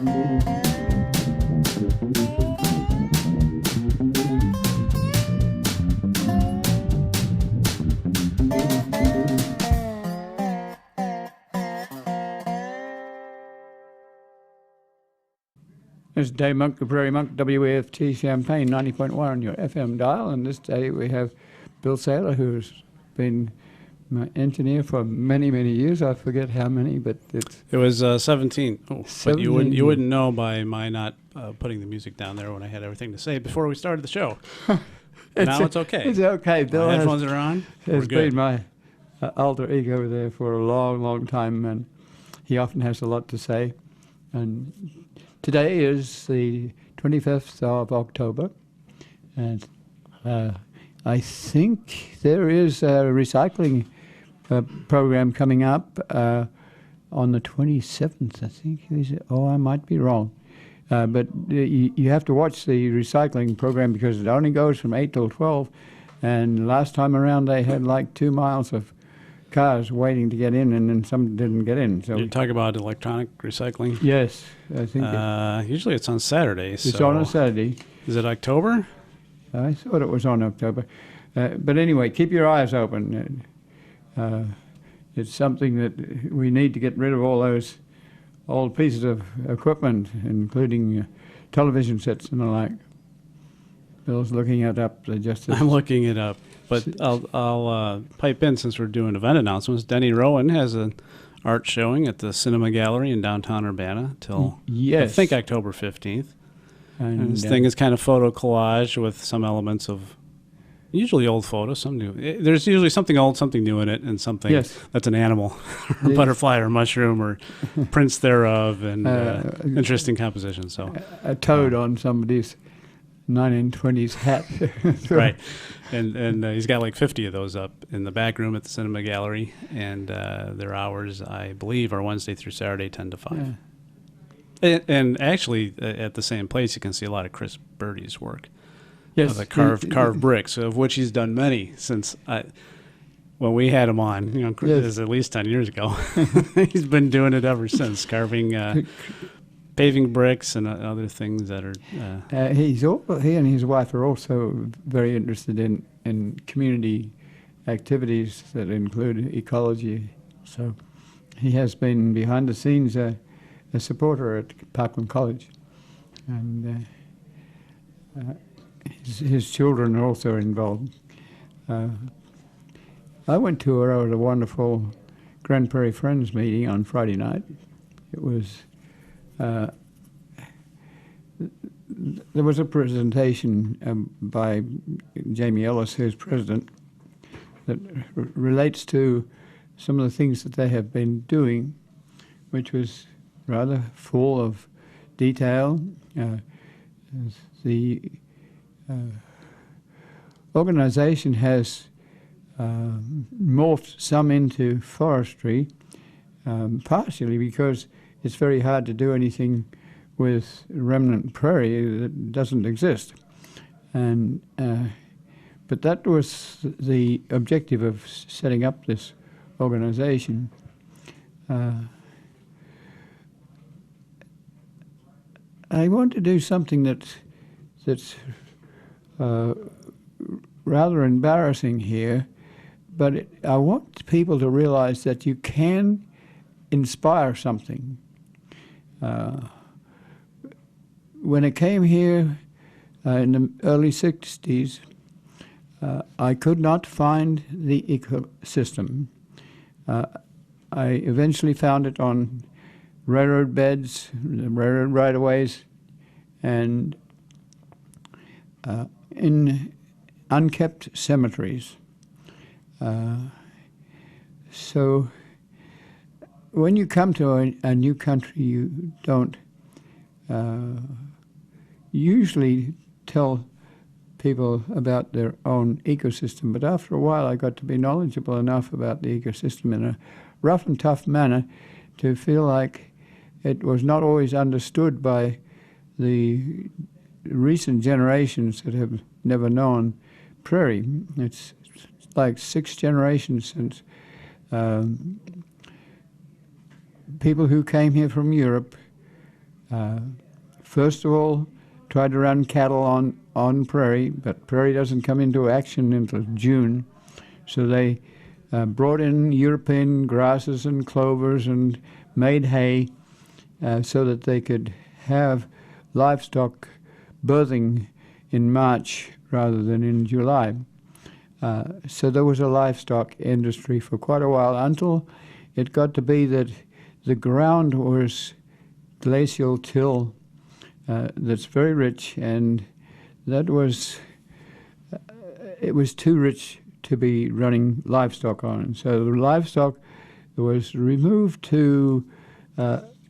This is Dave Monk of Prairie Monk, WAFT Champaign, 90.1 on your FM dial. And this day we have Bill Saylor, who's been my engineer for many, many years. I forget how many, but it was 17. Oh, 17. But you wouldn't know by my not putting the music down there when I had everything to say before we started the show. Now it's okay. It's okay. Bill my headphones are on. Has been my alter ego there for a long, long time, and he often has a lot to say. And today is the 25th of October, and I think there is a recycling program coming up on the 27th, I think. I might be wrong. But you have to watch the recycling program because it only goes from 8 till 12, and last time around they had like 2 miles of cars waiting to get in, and then some didn't get in. So you're talking about electronic recycling? Yes, I think. Usually it's on Saturdays. It's on a Saturday. Is it October? I thought it was on October. But anyway, keep your eyes open. It's something that we need to get rid of all those old pieces of equipment, including television sets and the like. Bill's looking it up. I'm looking it up. But I'll pipe in since we're doing event announcements. Denny Rowan has an art showing at the Cinema Gallery in downtown Urbana till I think October 15th. And this thing is kind of photo collage with some elements of usually old photos, some new. There's usually something old, something new in it, and something that's an animal, or butterfly, or mushroom, or prints thereof, and interesting composition. So a toad on somebody's 1920s hat. Right. And he's got like 50 of those up in the back room at the Cinema Gallery, and their hours, I believe, are Wednesday through Saturday, 10 to 5. Yeah. And actually, at the same place, you can see a lot of Chris Birdie's work. Yes. The carved bricks, of which he's done many since when we had him on. Chris is at least 10 years ago. He's been doing it ever since, carving paving bricks and other things that are... he and his wife are also very interested in community activities that include ecology. So he has been behind the scenes a supporter at Parkland College. And his children are also involved. I went to a wonderful Grand Prairie Friends meeting on Friday night. It was... there was a presentation by Jamie Ellis, who's president, that relates to some of the things that they have been doing, which was rather full of detail. The organization has morphed some into forestry, partially because it's very hard to do anything with remnant prairie that doesn't exist. And but that was the objective of setting up this organization. I want to do something that's rather embarrassing here, but I want people to realize that you can inspire something. When I came here in the early 60s, I could not find the ecosystem. I eventually found it on railroad beds, railroad right-of-ways, and in unkept cemeteries. So when you come to a new country, you don't usually tell people about their own ecosystem, but after a while I got to be knowledgeable enough about the ecosystem in a rough and tough manner to feel like it was not always understood by the recent generations that have never known prairie. It's like 6 generations since people who came here from Europe First of all, tried to run cattle on prairie, but prairie doesn't come into action until June. So they brought in European grasses and clovers and made hay so that they could have livestock birthing in March rather than in July. So there was a livestock industry for quite a while until it got to be that the ground was glacial till that's very rich, and that was it was too rich to be running livestock on. So the livestock was removed to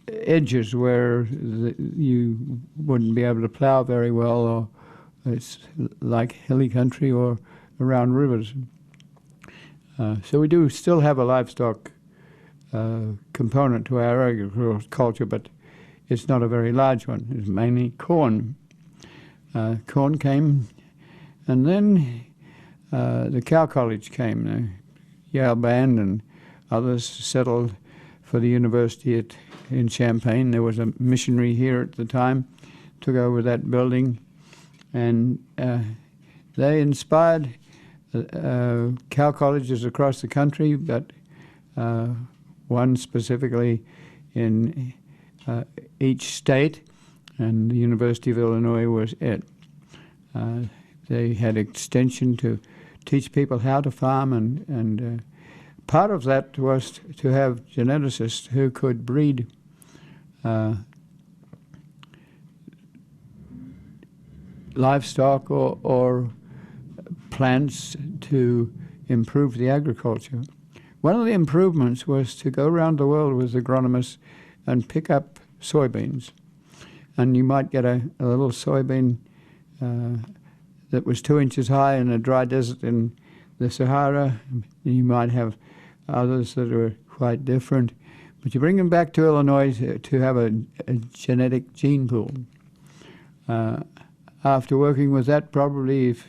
edges where you wouldn't be able to plow very well, or it's like hilly country or around rivers. So we do still have a livestock component to our agriculture, but it's not a very large one. It's mainly corn. Corn came, and then the Cow College came. The Yale Band and others settled for the university in Champaign. There was a missionary here at the time, took over that building, and they inspired cow colleges across the country, but one specifically in each state, and the University of Illinois was it. They had extension to teach people how to farm, and part of that was to have geneticists who could breed livestock or plants to improve the agriculture. One of the improvements was to go around the world with agronomists and pick up soybeans. And you might get a little soybean that was 2 inches high in a dry desert in the Sahara. You might have others that are quite different. But you bring them back to Illinois to have a genetic gene pool. After working with that, probably if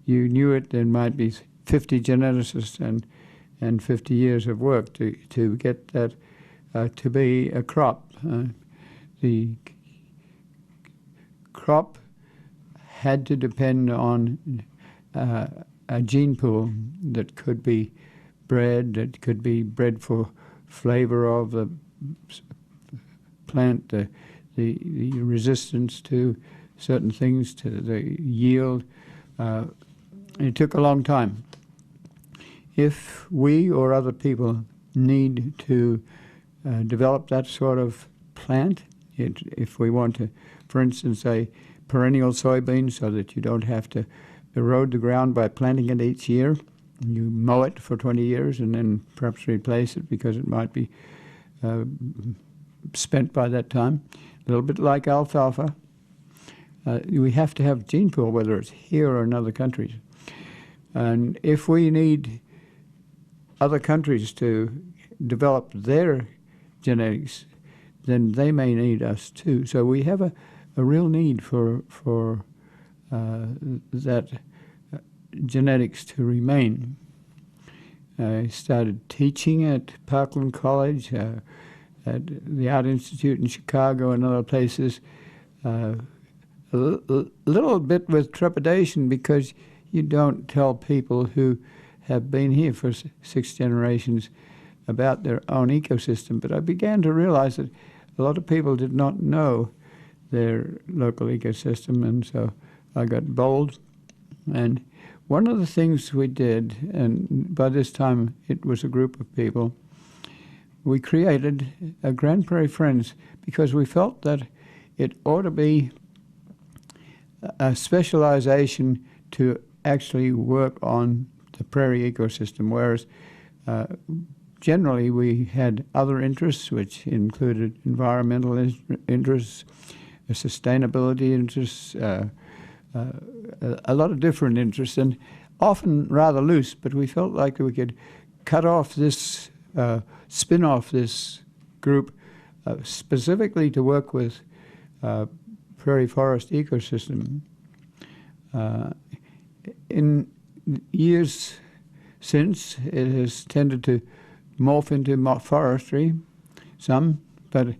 you knew it, there might be 50 geneticists and 50 years of work to get that to be a crop. The crop had to depend on a gene pool that could be bred, that could be bred for flavor of the plant, the resistance to certain things, to the yield. It took a long time. If we or other people need to develop that sort of plant, if we want to, for instance, a perennial soybean so that you don't have to erode the ground by planting it each year, you mow it for 20 years and then perhaps replace it because it might be spent by that time. A little bit like alfalfa. We have to have gene pool, whether it's here or in other countries. And if we need other countries to develop their genetics, then they may need us too. So we have a real need for that genetics to remain. I started teaching at Parkland College, at the Art Institute in Chicago and other places, a little bit with trepidation because you don't tell people who have been here for 6 generations about their own ecosystem. But I began to realize that a lot of people did not know their local ecosystem, and so I got bold. And one of the things we did, and by this time it was a group of people, we created a Grand Prairie Friends because we felt that it ought to be a specialization to actually work on the prairie ecosystem, whereas generally we had other interests, which included environmental interests, sustainability interests, a lot of different interests, and often rather loose, but we felt like we could cut off this, spin off this group specifically to work with prairie forest ecosystem. In years since, it has tended to morph into forestry, some, but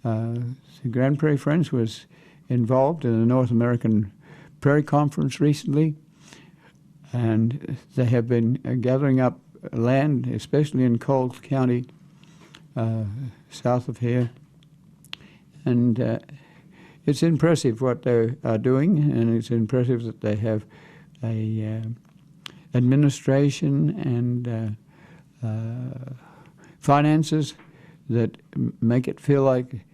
the Grand Prairie Friends was involved in the North American Prairie Conference recently, and they have been gathering up land, especially in Coles County, south of here. And it's impressive what they are doing, and it's impressive that they have a administration and finances that make it feel like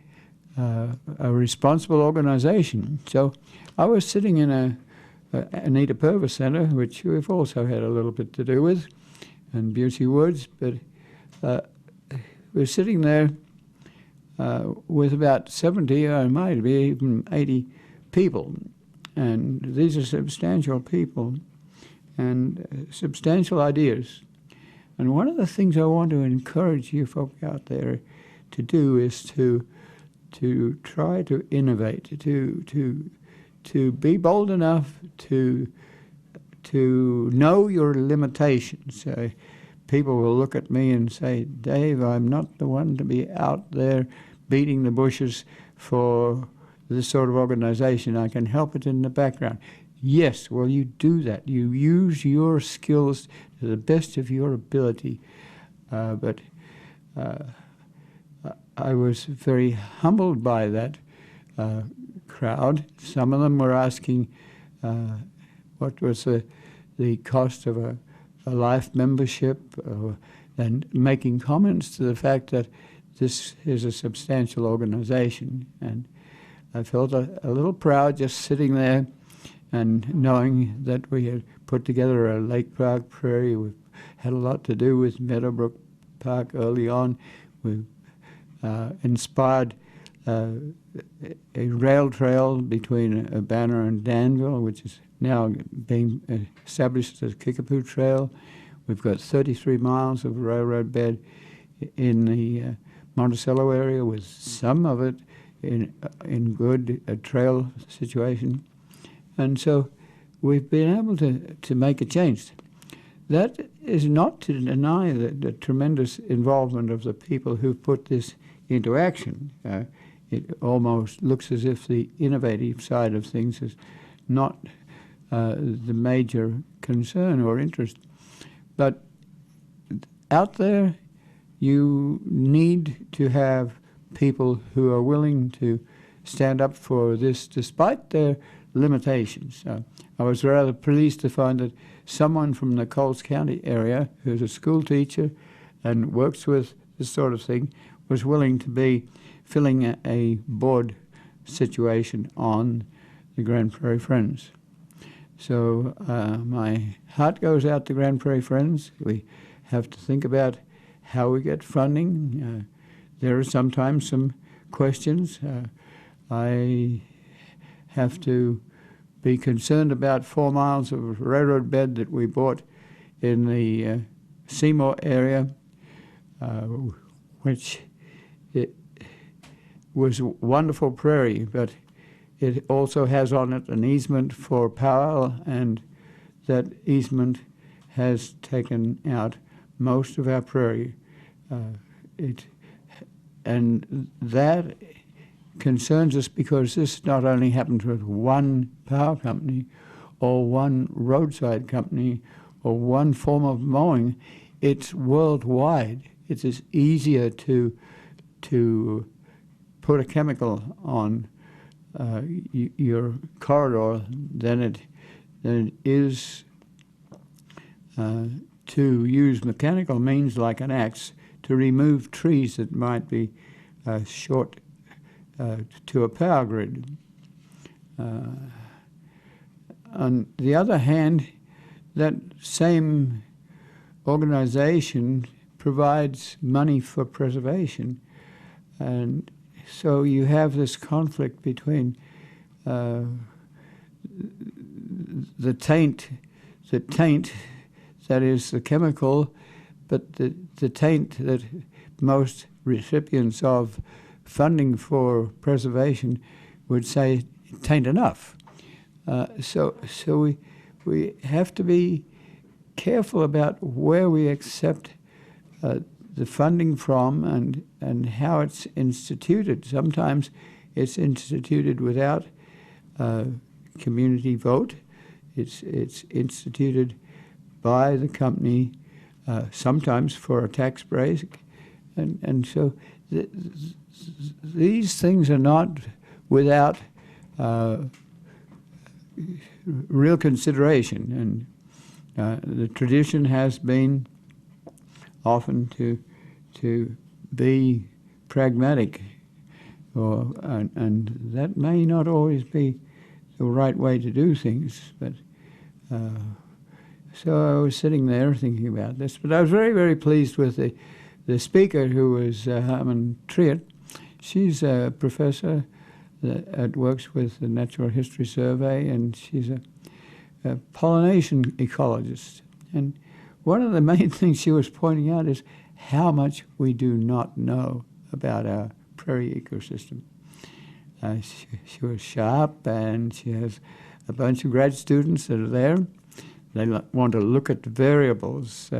a responsible organization. So I was sitting in a Anita Purvis Center, which we've also had a little bit to do with, and Beauty Woods, but we're sitting there with about 70, or might be even 80 people. And these are substantial people and substantial ideas. And one of the things I want to encourage you folk out there to do is to try to innovate, to be bold enough to know your limitations. People will look at me and say, Dave, I'm not the one to be out there beating the bushes for this sort of organization. I can help it in the background. Yes, well, you do that. You use your skills to the best of your ability. But I was very humbled by that crowd. Some of them were asking what was the cost of a life membership, and making comments to the fact that this is a substantial organization. And I felt a little proud just sitting there and knowing that we had put together a Lake Park Prairie. We've had a lot to do with Meadowbrook Park early on. We inspired a rail trail between Urbana and Danville, which is now being established as Kickapoo Trail. We've got 33 miles of railroad bed in the Monticello area, with some of it in good trail situation. And so we've been able to make a change. That is not to deny the tremendous involvement of the people who've put this into action. It almost looks as if the innovative side of things is not the major concern or interest. But out there, you need to have people who are willing to stand up for this despite their limitations. I was rather pleased to find that someone from the Coles County area, who's a school teacher and works with this sort of thing, was willing to be filling a board situation on the Grand Prairie Friends. So my heart goes out to Grand Prairie Friends. We have to think about how we get funding. There are sometimes some questions. I have to be concerned about 4 miles of railroad bed that we bought in the Seymour area, which it was wonderful prairie, but it also has on it an easement for power, and that easement has taken out most of our prairie. And that concerns us because this not only happens with one power company or one roadside company or one form of mowing, it's worldwide. It is easier to put a chemical on your corridor than it is to use mechanical means like an axe to remove trees that might be short to a power grid. On the other hand, that same organization provides money for preservation, and so you have this conflict between the taint, that is the chemical, but the taint that most recipients of funding for preservation would say it ain't enough. So we have to be careful about where we accept the funding from and how it's instituted. Sometimes it's instituted without community vote. It's instituted by the company, sometimes for a tax break, and so these things are not without real consideration, and the tradition has been often to be pragmatic, and that may not always be the right way to do things. But so I was sitting there thinking about this, but I was very, very pleased with the speaker, who was Harmon Triet. She's a professor that works with the Natural History Survey, and she's a pollination ecologist. And one of the main things she was pointing out is how much we do not know about our prairie ecosystem. She was sharp, and she has a bunch of grad students that are there. They want to look at the variables.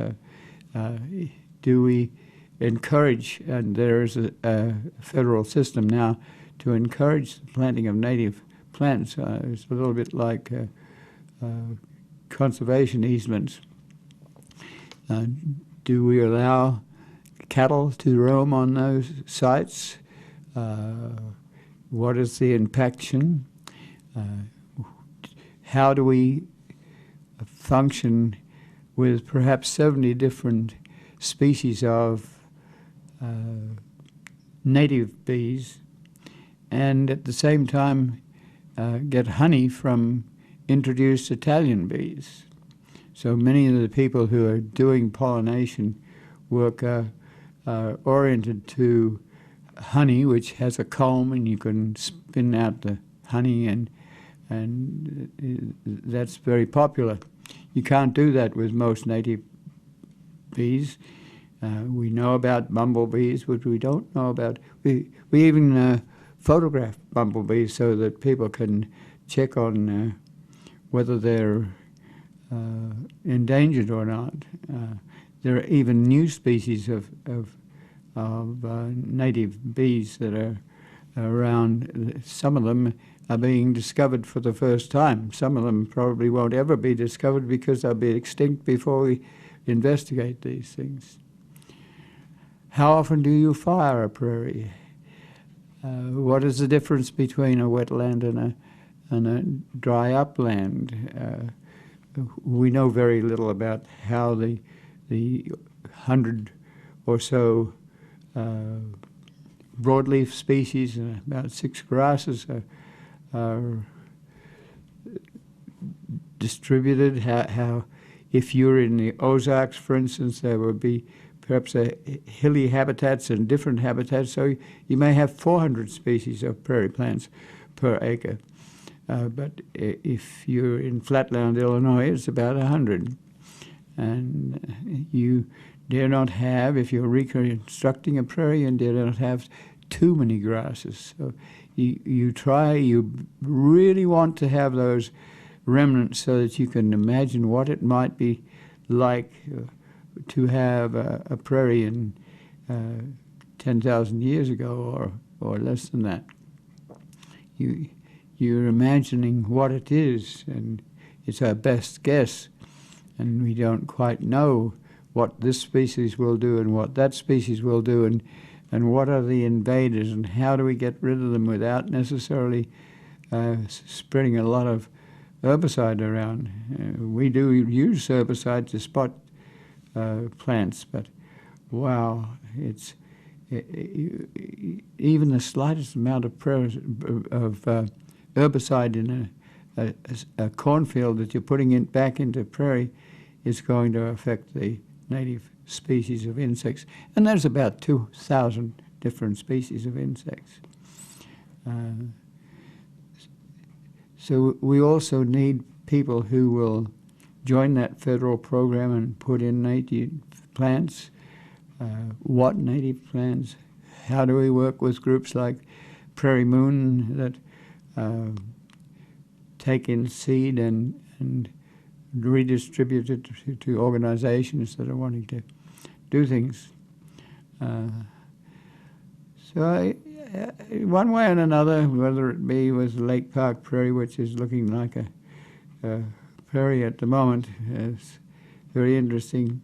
Do we encourage, and there is a federal system now to encourage the planting of native plants. It's a little bit like conservation easements. Do we allow cattle to roam on those sites? What is the impaction? How do we function with perhaps 70 different species of native bees, and at the same time get honey from introduced Italian bees? So many of the people who are doing pollination work are oriented to honey, which has a comb, and you can spin out the honey, and that's very popular. You can't do that with most native bees. We know about bumblebees, but we don't know about. We even photograph bumblebees so that people can check on whether they're endangered or not. There are even new species of native bees that are around. Some of them are being discovered for the first time. Some of them probably won't ever be discovered because they'll be extinct before we investigate these things. How often do you fire a prairie? What is the difference between a wetland and a dry upland? We know very little about how the 100 or so broadleaf species and about 6 grasses are distributed. How if you're in the Ozarks, for instance, there would be perhaps hilly habitats and different habitats. So you may have 400 species of prairie plants per acre. But if you're in flatland Illinois, it's about 100. And you dare not have, if you're reconstructing a prairie, you dare not have too many grasses. So you really want to have those remnants so that you can imagine what it might be like to have a prairie in 10,000 years ago or less than that. You're imagining what it is, and it's our best guess, and we don't quite know what this species will do and what that species will do, and what are the invaders, and how do we get rid of them without necessarily spreading a lot of herbicide around. We do use herbicide to spot plants, but wow, it's even the slightest amount of herbicide in a cornfield that you're putting back into prairie is going to affect the native species of insects. And there's about 2,000 different species of insects. So we also need people who will join that federal program and put in native plants. What native plants? How do we work with groups like Prairie Moon that take in seed and redistribute it to organizations that are wanting to do things? So one way and another, whether it be with Lake Park Prairie, which is looking like a prairie at the moment, is very interesting.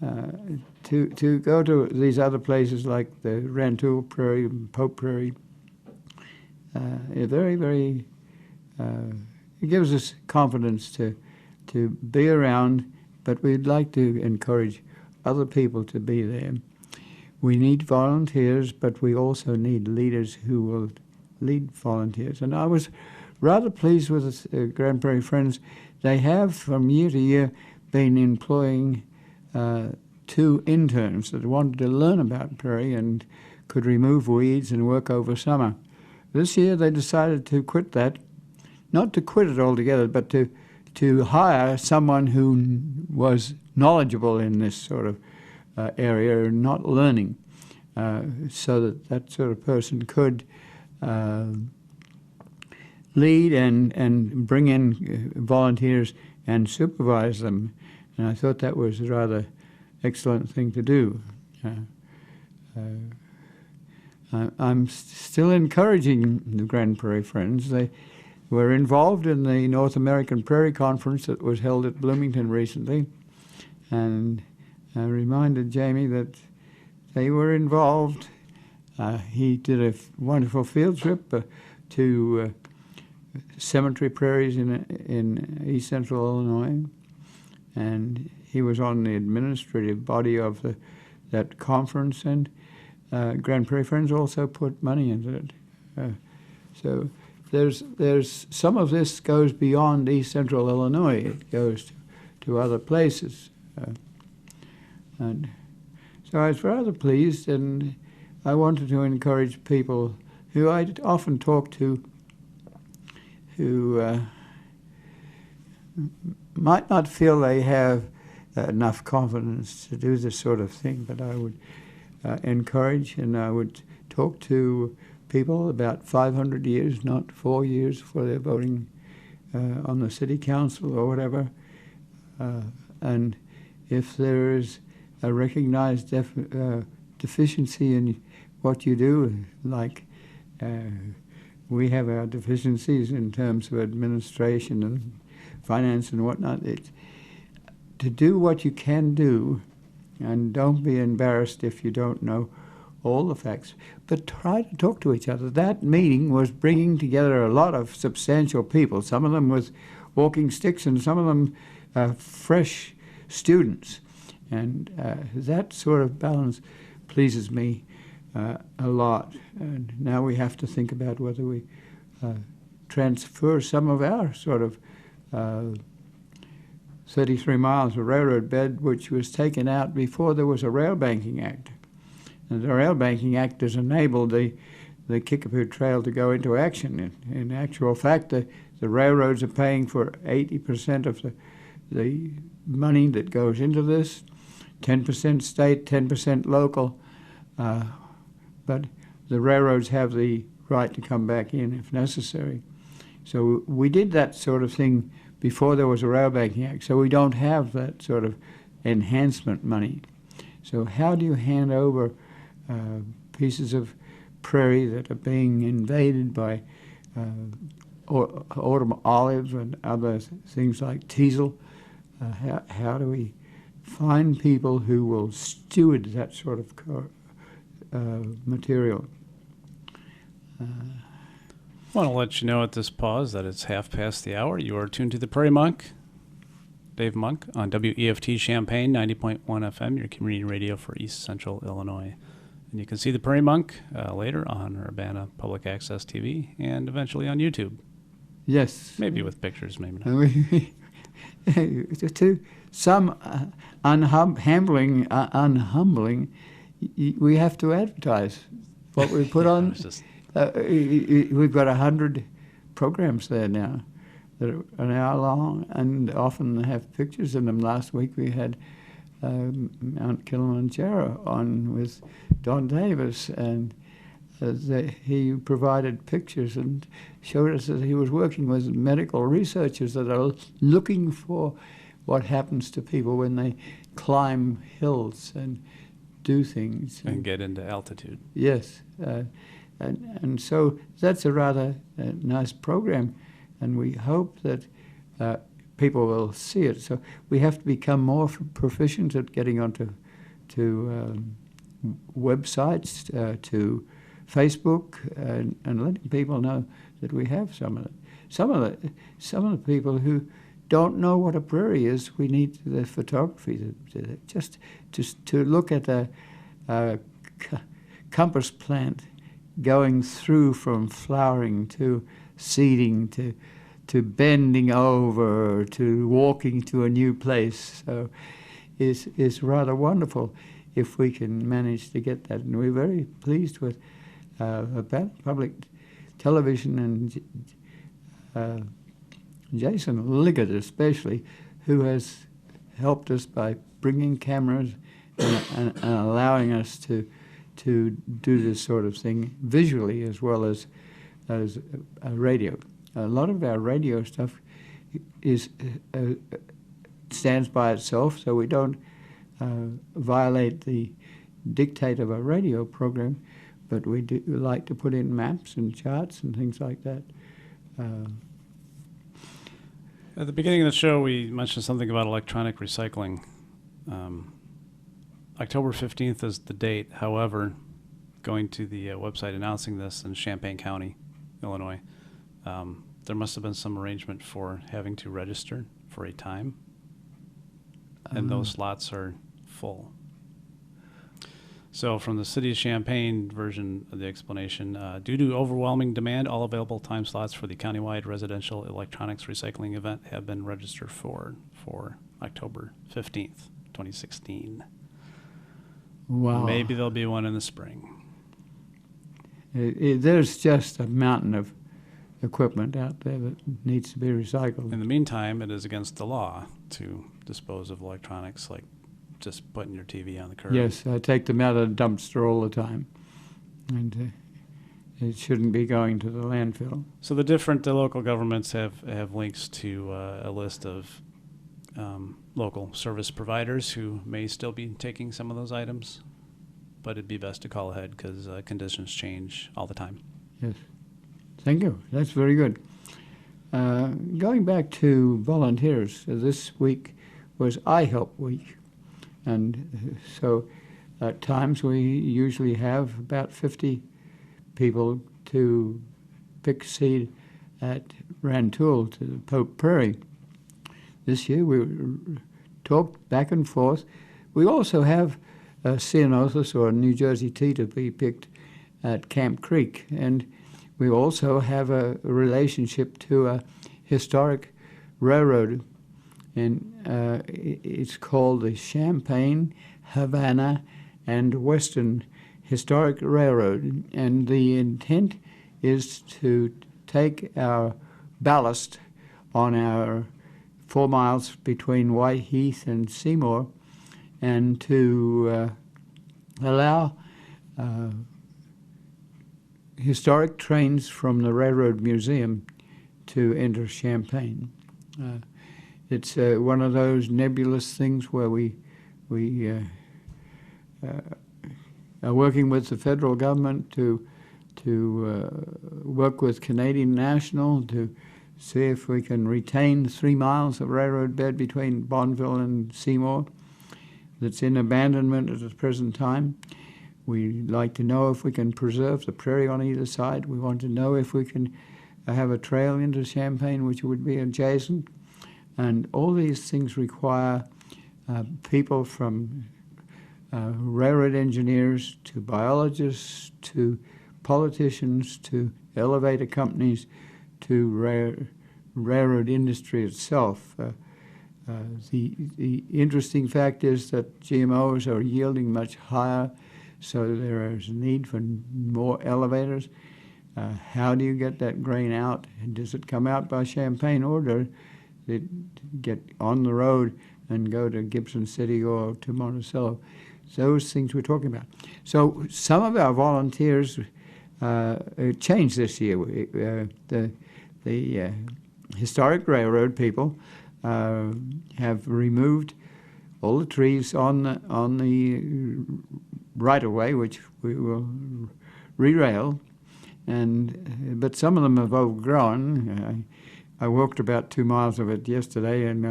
To go to these other places like the Rantoul Prairie and Pope Prairie, very, very, it gives us confidence to be around, but we'd like to encourage other people to be there. We need volunteers, but we also need leaders who will lead volunteers. And I was rather pleased with Grand Prairie Friends. They have, from year to year, been employing 2 interns that wanted to learn about prairie and could remove weeds and work over summer. This year they decided to quit that, not to quit it altogether, but to hire someone who was knowledgeable in this sort of area and not learning, so that sort of person could lead and bring in volunteers and supervise them. And I thought that was a rather excellent thing to do. I'm still encouraging the Grand Prairie Friends. They were involved in the North American Prairie Conference that was held at Bloomington recently, and I reminded Jamie that they were involved. He did a wonderful field trip to cemetery prairies in east central Illinois, and he was on the administrative body of that conference, and Grand Prairie Friends also put money into it. So there's some of this goes beyond east central Illinois. It goes to other places. And so I was rather pleased, and I wanted to encourage people who I often talk to who might not feel they have enough confidence to do this sort of thing, but I would encourage, and I would talk to people about 500 years, not 4 years, for their voting on the city council or whatever. And if there is a recognized deficiency in what you do, like we have our deficiencies in terms of administration and finance and whatnot, to do what you can do, and don't be embarrassed if you don't know all the facts, but try to talk to each other. That meeting was bringing together a lot of substantial people, some of them with walking sticks and some of them fresh students. And that sort of balance pleases me a lot. And now we have to think about whether we transfer some of our sort of 33 miles of railroad bed, which was taken out before there was a Rail Banking Act. And the Rail Banking Act has enabled the Kickapoo Trail to go into action. In actual fact, the railroads are paying for 80% of the money that goes into this, 10% state, 10% local, but the railroads have the right to come back in if necessary. So we did that sort of thing before there was a Rail Banking Act, so we don't have that sort of enhancement money. So how do you hand over pieces of prairie that are being invaded by autumn olive and other things like teasel? How do we find people who will steward that sort of material? I want to let you know at this pause that it's hour. You are tuned to the Prairie Monk, Dave Monk, on WEFT Champaign 90.1 FM, your community radio for East Central Illinois. And you can see the Prairie Monk later on Urbana Public Access TV and eventually on YouTube. Yes. Maybe with pictures, maybe not. To some unhumbling, we have to advertise what we put on. We've got 100 programs there now that are an hour long and often have pictures in them. Last week we had Mount Kilimanjaro on with Don Davis, and he provided pictures and showed us that he was working with medical researchers that are looking for what happens to people when they climb hills and do things. And get into altitude. Yes. And so that's a rather nice program, and we hope that people will see it. So we have to become more proficient at getting onto websites, to Facebook, and letting people know that we have some of it. Some of the people who don't know what a prairie is, we need the photography to look at a compass plant going through from flowering to seeding to bending over to walking to a new place. So is rather wonderful if we can manage to get that. And we're very pleased with public television and Jason Liggett especially, who has helped us by bringing cameras and allowing us to do this sort of thing visually as well as radio. A lot of our radio stuff stands by itself, so we don't violate the dictate of a radio program, but we do like to put in maps and charts and things like that. At the beginning of the show, we mentioned something about electronic recycling. October 15th is the date. However, going to the website announcing this in Champaign County, Illinois, there must have been some arrangement for having to register for a time, and those slots are full. So from the City of Champaign version of the explanation, due to overwhelming demand, all available time slots for the countywide residential electronics recycling event have been registered for October 15th, 2016. Wow. Maybe there'll be one in the spring. There's just a mountain of equipment out there that needs to be recycled. In the meantime, it is against the law to dispose of electronics, like just putting your TV on the curb. Yes, I take them out of the dumpster all the time, and it shouldn't be going to the landfill. So the local governments have links to a list of local service providers who may still be taking some of those items, but it'd be best to call ahead because conditions change all the time. Yes. Thank you. That's very good. Going back to volunteers, this week was iHelp Week. And so at times we usually have about 50 people to pick seed at Rantoul to the Pope Prairie. This year we talked back and forth. We also have a ceanothus or a New Jersey tea to be picked at Camp Creek. And we also have a relationship to a historic railroad, and it's called the Champaign, Havana, and Western Historic Railroad. And the intent is to take our ballast on our 4 miles between White Heath and Seymour and to allow historic trains from the Railroad Museum to enter Champaign. It's one of those nebulous things where we are working with the federal government to work with Canadian National to see if we can retain 3 miles of railroad bed between Bonneville and Seymour that's in abandonment at the present time. We'd like to know if we can preserve the prairie on either side. We want to know if we can have a trail into Champaign, which would be adjacent. And all these things require people from railroad engineers to biologists to politicians to elevator companies to railroad industry itself. The interesting fact is that GMOs are yielding much higher, so there is a need for more elevators. How do you get that grain out? And does it come out by Champaign, or does it get on the road and go to Gibson City or to Monticello? Those things we're talking about. So some of our volunteers changed this year. The historic railroad people have removed all the trees on the right-of-way, which we will re-rail, but some of them have overgrown. I walked about 2 miles of it yesterday, and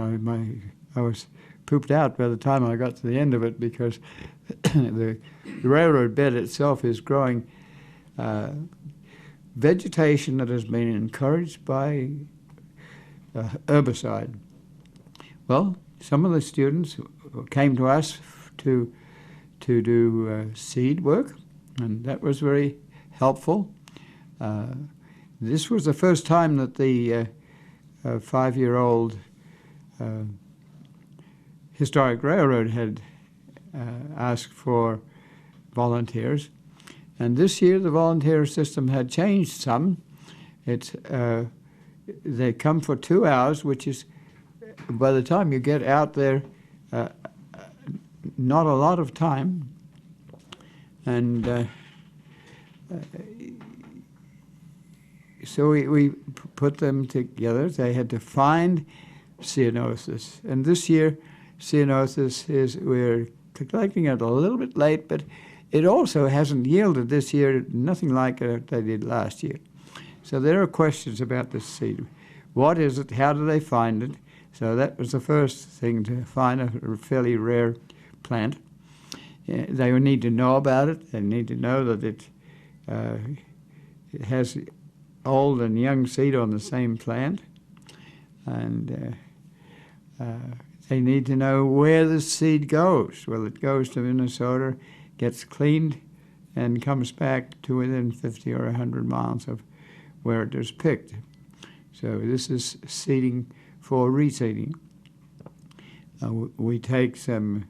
I was pooped out by the time I got to the end of it, because the railroad bed itself is growing vegetation that has been encouraged by herbicide. Well, some of the students came to us to do seed work, and that was very helpful. This was the first time that the 5-year-old Historic Railroad had asked for volunteers, and this year the volunteer system had changed some. They come for 2 hours, which is, by the time you get out there, not a lot of time, and so we put them together. They had to find ceanothus, and this year ceanothus we're collecting it a little bit late, but it also hasn't yielded this year, nothing like they did last year. So there are questions about this seed. What is it? How do they find it? So that was the first thing, to find a fairly rare plant. They would need to know about it. They need to know that it has old and young seed on the same plant. And they need to know where the seed goes. Well, it goes to Minnesota, gets cleaned, and comes back to within 50 or 100 miles of where it was picked. So this is seeding for reseeding. We take some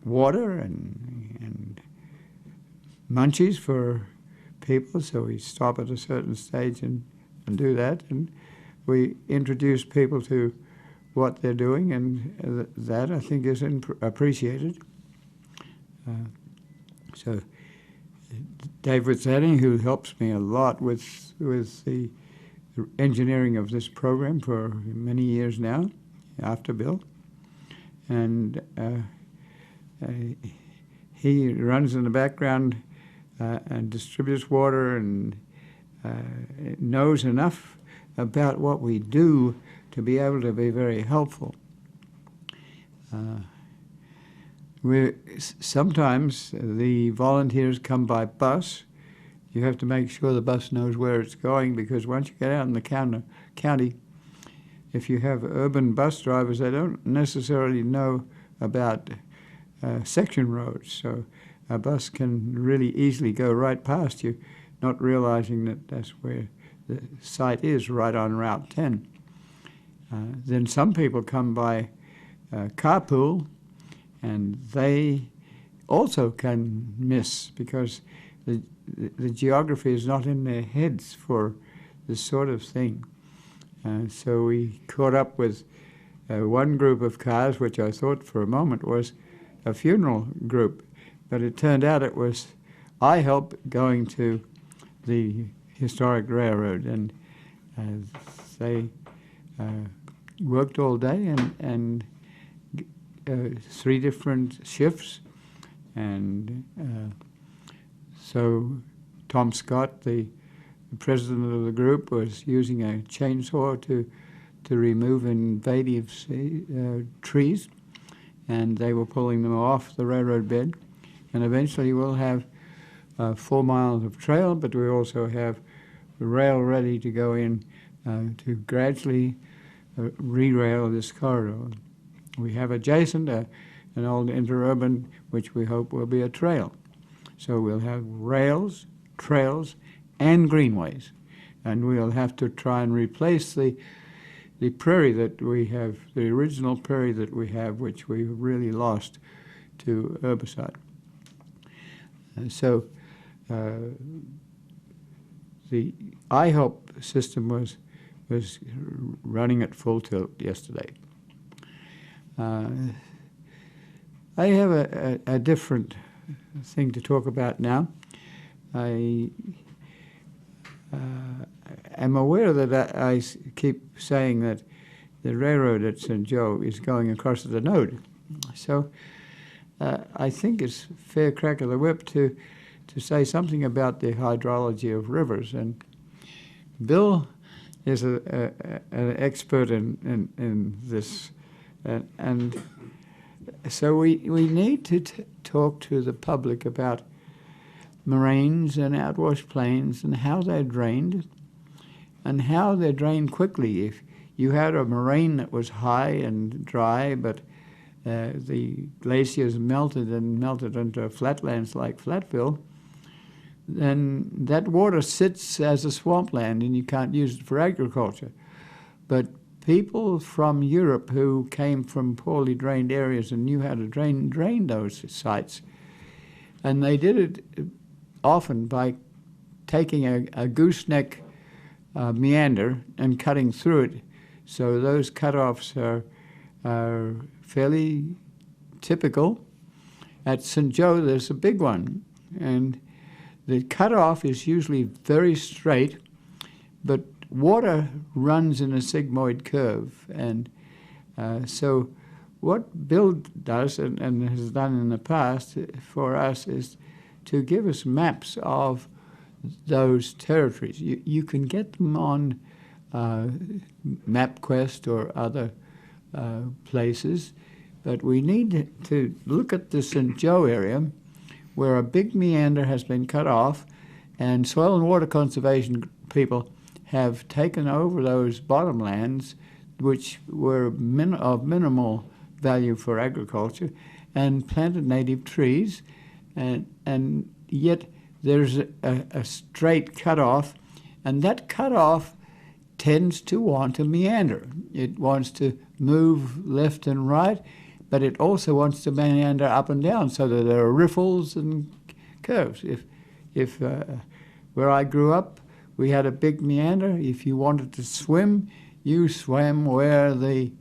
water and munchies for people, so we stop at a certain stage and do that, and we introduce people to what they're doing, and that I think is appreciated. So Dave Witzading, who helps me a lot with the engineering of this program for many years now, after Bill, and he runs in the background and distributes water and knows enough about what we do to be able to be very helpful. Sometimes the volunteers come by bus. You have to make sure the bus knows where it's going, because once you get out in the county, if you have urban bus drivers, they don't necessarily know about section roads. So a bus can really easily go right past you, not realizing that that's where the site is, right on Route 10. Then some people come by carpool, and they also can miss, because the geography is not in their heads for this sort of thing. So we caught up with one group of cars, which I thought for a moment was a funeral group, but it turned out it was IHELP going to the Historic Railroad, and they worked all day and 3 different shifts, and so Tom Scott, the president of the group, was using a chainsaw to remove invasive trees, and they were pulling them off the railroad bed, and eventually we'll have 4 miles of trail, but we also have the rail ready to go in to gradually re-rail this corridor. We have adjacent an old interurban, which we hope will be a trail. So we'll have rails, trails, and greenways, and we'll have to try and replace the prairie that we have, the original prairie that we have, which we really lost to herbicide. So the IHELP system was running at full tilt yesterday. I have a different thing to talk about now. I am aware that I keep saying that the railroad at St. Joe is going across the node. So I think it's fair crack of the whip to say something about the hydrology of rivers. And Bill is an expert in this, and so we need to talk to the public about moraines and outwash plains and how they're drained, and how they're drained quickly. If you had a moraine that was high and dry, but the glaciers melted into flatlands like Flatville, then that water sits as a swampland and you can't use it for agriculture. But people from Europe who came from poorly drained areas and knew how to drain those sites, and they did it often by taking a gooseneck meander and cutting through it. So those cutoffs are fairly typical. At St. Joe, there's a big one, and the cutoff is usually very straight, but water runs in a sigmoid curve. And so what Bill does and has done in the past for us is to give us maps of those territories. You can get them on MapQuest or other places, but we need to look at the St. Joe area where a big meander has been cut off, and soil and water conservation people have taken over those bottomlands, which were of minimal value for agriculture, and planted native trees, and yet there's a straight cutoff, and that cutoff tends to want to meander. It wants to move left and right, but it also wants to meander up and down, so that there are riffles and curves. If where I grew up, we had a big meander. If you wanted to swim, you swam where the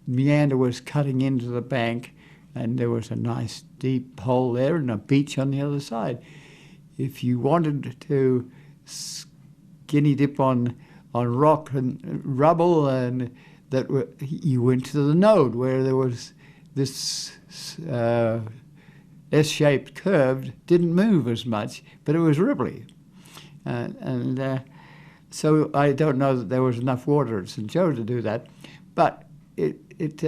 meander was cutting into the bank, and there was a nice deep hole there and a beach on the other side. If you wanted to skinny dip on rock and rubble, and you went to the node where there was this S-shaped curve, didn't move as much, but it was ripply. So I don't know that there was enough water at St. Joe to do that, but it's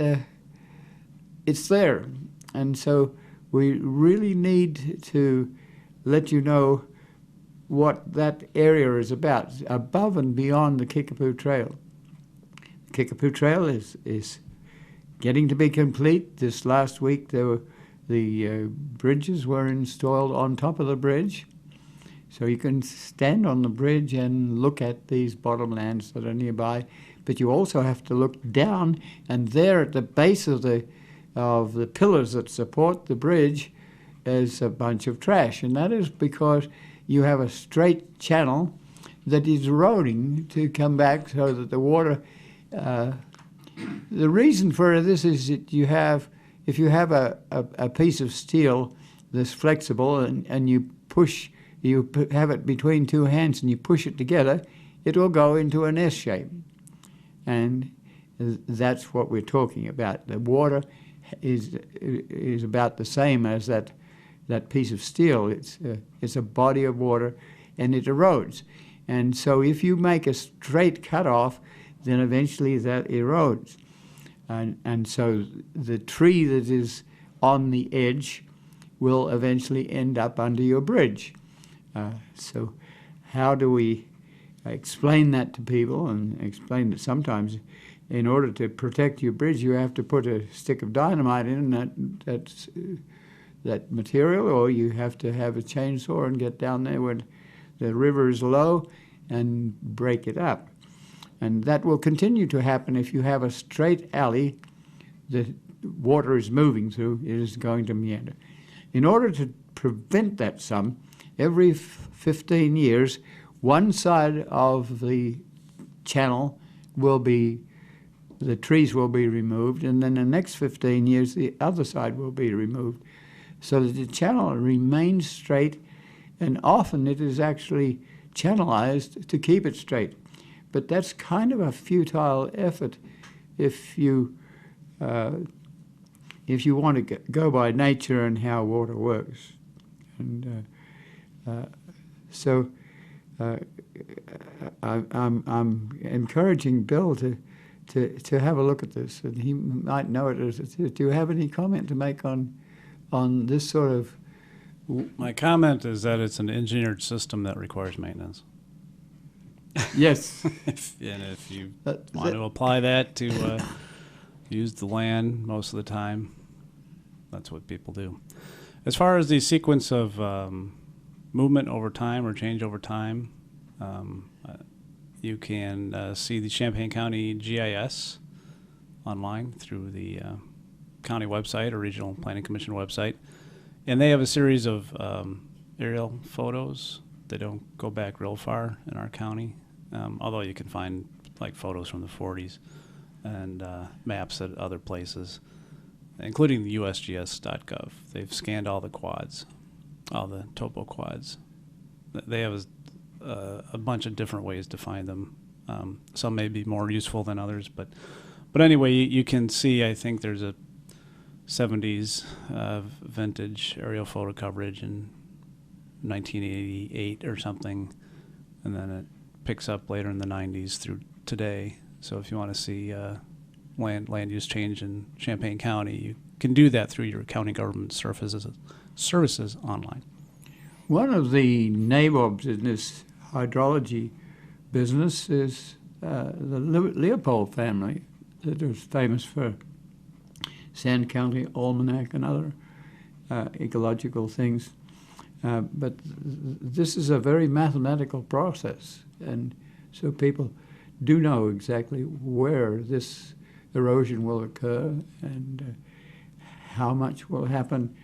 there. And so we really need to let you know what that area is about, above and beyond the Kickapoo Trail. The Kickapoo Trail is getting to be complete. This last week the bridges were installed on top of the bridge. So you can stand on the bridge and look at these bottomlands that are nearby, but you also have to look down, and there at the base of the pillars that support the bridge is a bunch of trash, and that is because you have a straight channel that is eroding to come back, so that the water. The reason for this is that if you have a piece of steel that's flexible and you have it between two hands and you push it together, it will go into an S shape, and that's what we're talking about. The water is about the same as that piece of steel. It's a body of water, and it erodes. And so if you make a straight cutoff, then eventually that erodes. And so the tree that is on the edge will eventually end up under your bridge. So how do we explain that to people, and explain that sometimes in order to protect your bridge you have to put a stick of dynamite in that material, or you have to have a chainsaw and get down there when the river is low and break it up. And that will continue to happen if you have a straight alley that water is moving through. It is going to meander. In order to prevent that every 15 years, one side of the channel the trees will be removed, and then the next 15 years the other side will be removed, so that the channel remains straight, and often it is actually channelized to keep it straight. But that's kind of a futile effort if you if you want to go by nature and how water works. And so I'm encouraging Bill to have a look at this, and he might know it. Do you have any comment to make on this sort of? My comment is that it's an engineered system that requires maintenance. Yes. If you want to apply that to use the land most of the time, that's what people do. As far as the sequence of movement over time or change over time, you can see the Champaign County GIS online through the county website or Regional Planning Commission website. And they have a series of aerial photos. They don't go back real far in our county, although you can find like photos from the 40s and maps at other places, including the USGS.gov. They've scanned all the quads, all the topo quads. They have a bunch of different ways to find them. Some may be more useful than others, but anyway, you can see, I think there's a 70s vintage aerial photo coverage in 1988 or something, and then it picks up later in the 90s through today. So if you want to see land use change in Champaign County, you can do that through your county government services online. One of the nabobs in this hydrology business is the Leopold family that is famous for Sand County Almanac and other ecological things. But this is a very mathematical process, and so people do know exactly where this erosion will occur and how much will happen.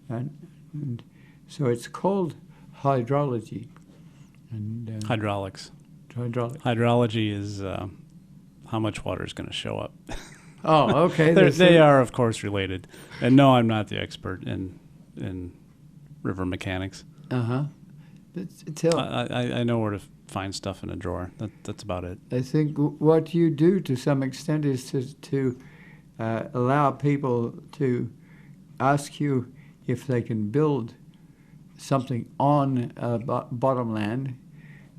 And so it's called hydrology. And hydraulics. Hydraulics. Hydrology is how much water is going to show up. Oh, okay. They are, of course, related. And no, I'm not the expert in river mechanics. Uh-huh. I know where to find stuff in a drawer. That's about it. I think what you do to some extent is to allow people to ask you if they can build something on bottomland,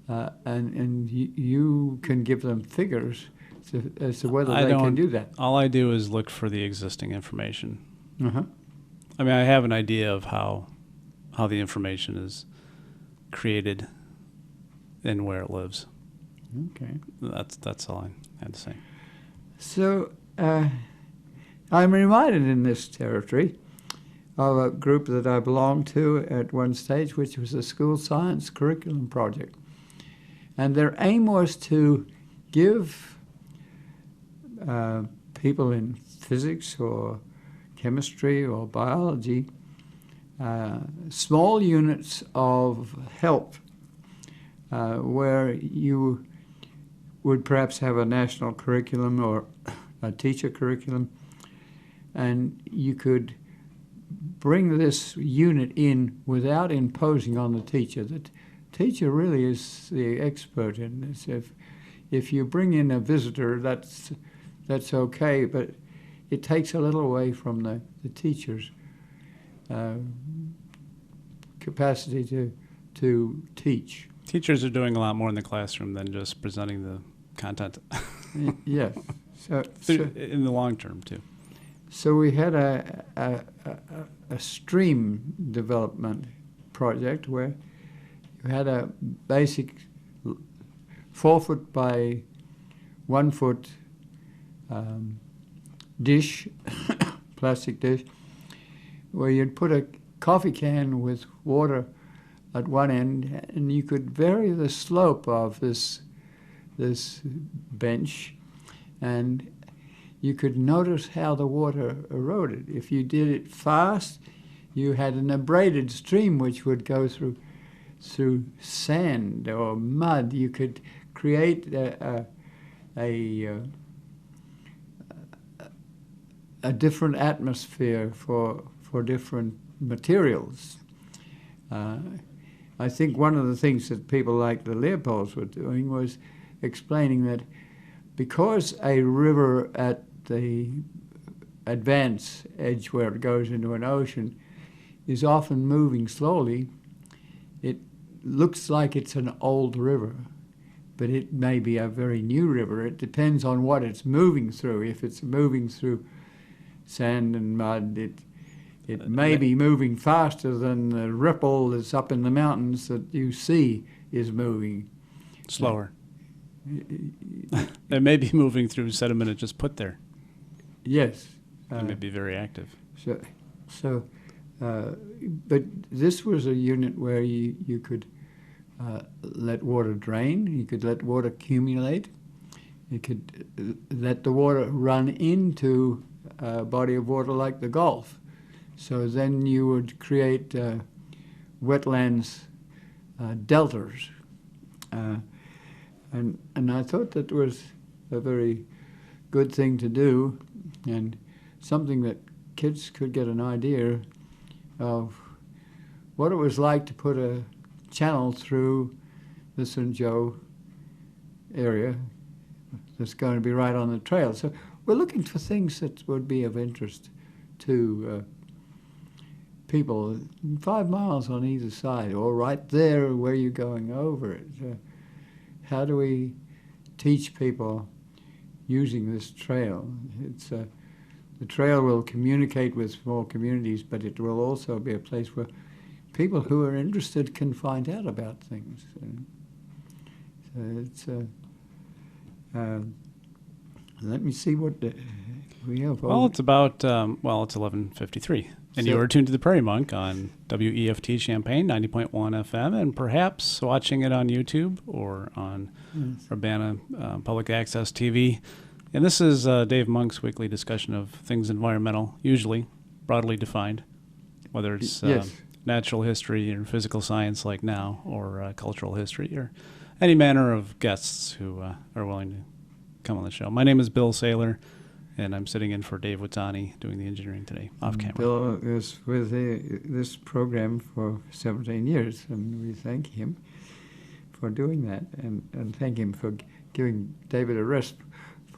and you can give them figures as to whether they can do that. All I do is look for the existing information. Uh-huh. I mean, I have an idea of how the information is created and where it lives. Okay. That's all I had to say. So I'm reminded in this territory of a group that I belonged to at one stage, which was a school science curriculum project. And their aim was to give people in physics or chemistry or biology small units of help where you would perhaps have a national curriculum or a teacher curriculum, and you could bring this unit in without imposing on the teacher. The teacher really is the expert in this. If you bring in a visitor, that's okay, but it takes a little away from the teacher's capacity to teach. Teachers are doing a lot more in the classroom than just presenting the content. Yes. So in the long term, too. So we had a stream development project where you had a basic 4-foot by 1-foot dish, plastic dish, where you'd put a coffee can with water at one end, and you could vary the slope of this bench, and you could notice how the water eroded. If you did it fast, you had an abraded stream which would go through sand or mud. You could create a different atmosphere for different materials. I think one of the things that people like the Leopolds were doing was explaining that because a river at the advance edge where it goes into an ocean is often moving slowly. It looks like it's an old river, but it may be a very new river. It depends on what it's moving through. If it's moving through sand and mud, it may be moving faster than the ripple that's up in the mountains that you see is moving. Slower. It may be moving through sediment it just put there. Yes. It may be very active. But this was a unit where you could let water drain, you could let water accumulate, you could let the water run into a body of water like the Gulf. So then you would create wetlands, deltas. And I thought that was a very good thing to do, and something that kids could get an idea of what it was like to put a channel through the St. Joe area that's going to be right on the trail. So we're looking for things that would be of interest to people 5 miles on either side, or right there where you're going over it. How do we teach people using this trail? The trail will communicate with small communities, but it will also be a place where people who are interested can find out about things. Let me see what we have. Well, it's about, it's 11:53. And you are tuned to the Prairie Monk on WEFT Champaign, 90.1 FM, and perhaps watching it on YouTube or on Urbana Public Access TV. And this is Dave Monk's weekly discussion of things environmental, usually broadly defined, whether it's natural history or physical science like now, or cultural history, or any manner of guests who are willing to come on the show. My name is Bill Saylor, and I'm sitting in for Dave Wittani doing the engineering today, off camera. Bill is with this program for 17 years, and we thank him for doing that, and thank him for giving David a rest.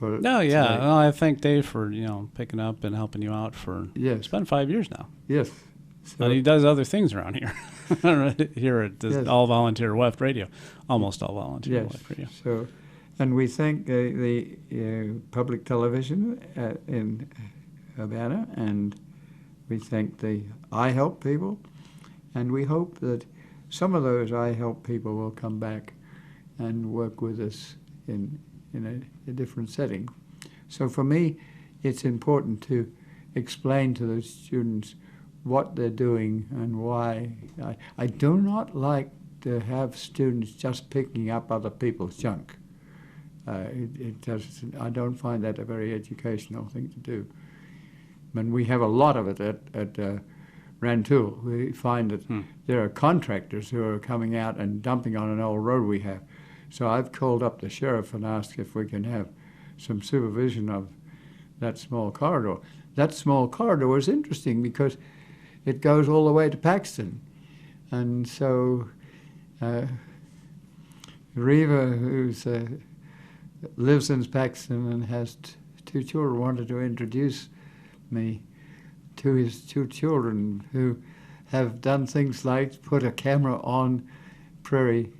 I thank Dave for picking up and helping you out for. It's been 5 years now. Yes. So, and he does other things around here. Here at this all volunteer WEFT radio, almost all volunteer WEFT radio. So, and we thank the public television in Urbana, and we thank the I Help people, and we hope that some of those I Help people will come back and work with us in a different setting. So for me, it's important to explain to those students what they're doing and why. I do not like to have students just picking up other people's junk. I don't find that a very educational thing to do. And we have a lot of it at Rantoul. We find that there are contractors who are coming out and dumping on an old road we have. So I've called up the sheriff and asked if we can have some supervision of that small corridor. That small corridor is interesting because it goes all the way to Paxton. And so Reva, who lives in Paxton and has two children, wanted to introduce me to his two children who have done things like put a camera on Prairie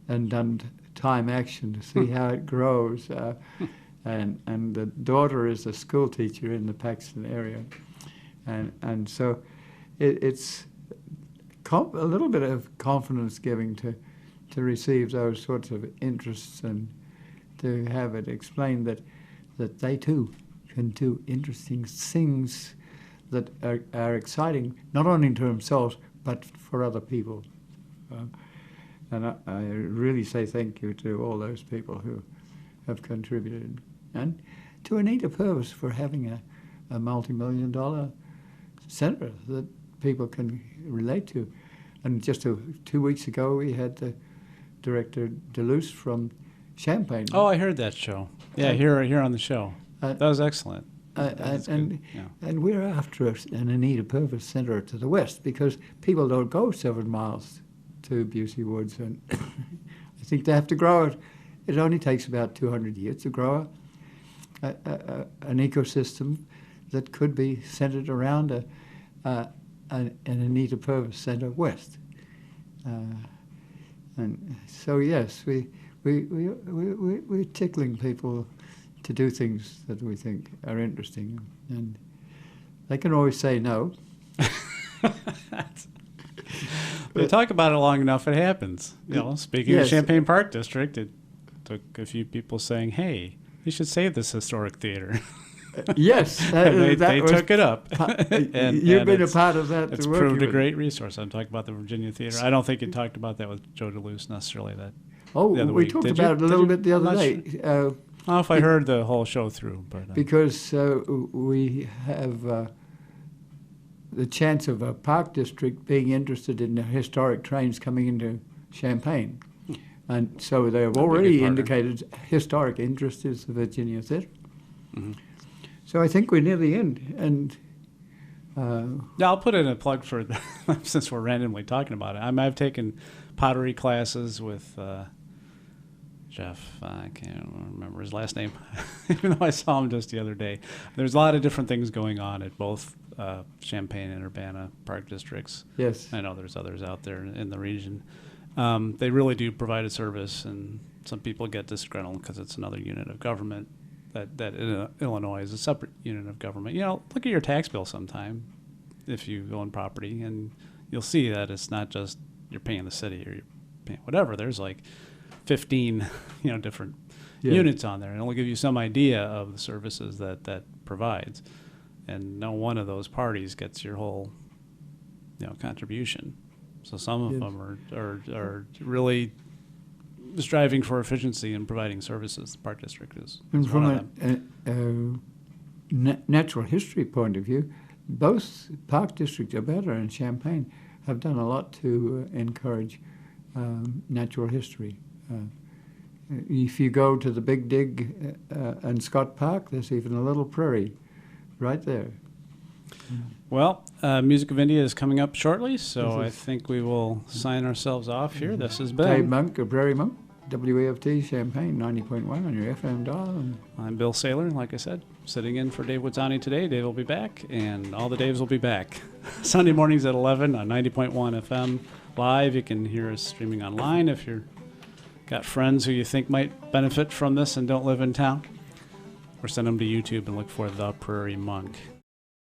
and done time action to see how it grows. And the daughter is a school teacher in the Paxton area. And so it's a little bit of confidence giving to receive those sorts of interests and to have it explained that they too can do interesting things that are exciting, not only to themselves, but for other people. And I really say thank you to all those people who have contributed. And to Anita Purvis for having a multi-million-dollar center that people can relate to. And just 2 weeks ago, we had the director Deleuze from Champaign. Oh, I heard that show. Yeah, here on the show. That was excellent. And we're after an Anita Purvis Center to the west because people don't go 7 miles to Busey Woods, and I think they have to grow it. It only takes about 200 years to grow an ecosystem that could be centered around an Anita Purvis Center West. And so, yes, we're tickling people to do things that we think are interesting. And they can always say no. They talk about it long enough, it happens. Speaking of Champaign Park District, it took a few people saying, "Hey, you should save this historic theater." Yes, they took it up. You've been a part of that. It's proved a great resource. I'm talking about the Virginia Theater. I don't think you talked about that with Joe DeLuce necessarily. We talked about it a little bit the other day. Sure. I don't know if I heard the whole show through, but because we have the chance of a park district being interested in the historic trains coming into Champaign. And so they have already indicated historic interest is the Virginia Theatre. Mm-hmm. So I think we're near the end. And I'll put in a plug for, since we're randomly talking about it. I've taken pottery classes with Jeff. I can't remember his last name, even though I saw him just the other day. There's a lot of different things going on at both Champaign and Urbana Park Districts. Yes. I know there's others out there in the region. They really do provide a service, and some people get disgruntled because it's another unit of government. That Illinois is a separate unit of government. Look at your tax bill sometime if you own property, and you'll see that it's not just you're paying the city or you're paying whatever. There's like 15, different units on there, and it'll give you some idea of the services that provides. And no one of those parties gets your whole, contribution. So some of them are really striving for efficiency in providing services. The Park District is and from a natural history point of view, both Park District, Urbana and Champaign, have done a lot to encourage natural history. If you go to the Big Dig and Scott Park, there's even a little prairie right there. Well, Music of India is coming up shortly, so I think we will sign ourselves off here. This has been Dave Monk of Prairie Monk, WAFT Champaign 90.1 on your FM dial. I'm Bill Saylor, like I said, sitting in for Dave Woodsani today. Dave will be back, and all the Daves will be back. Sunday mornings at 11 on 90.1 FM live. You can hear us streaming online if you're got friends who you think might benefit from this and don't live in town. Or send them to YouTube and look for The Prairie Monk.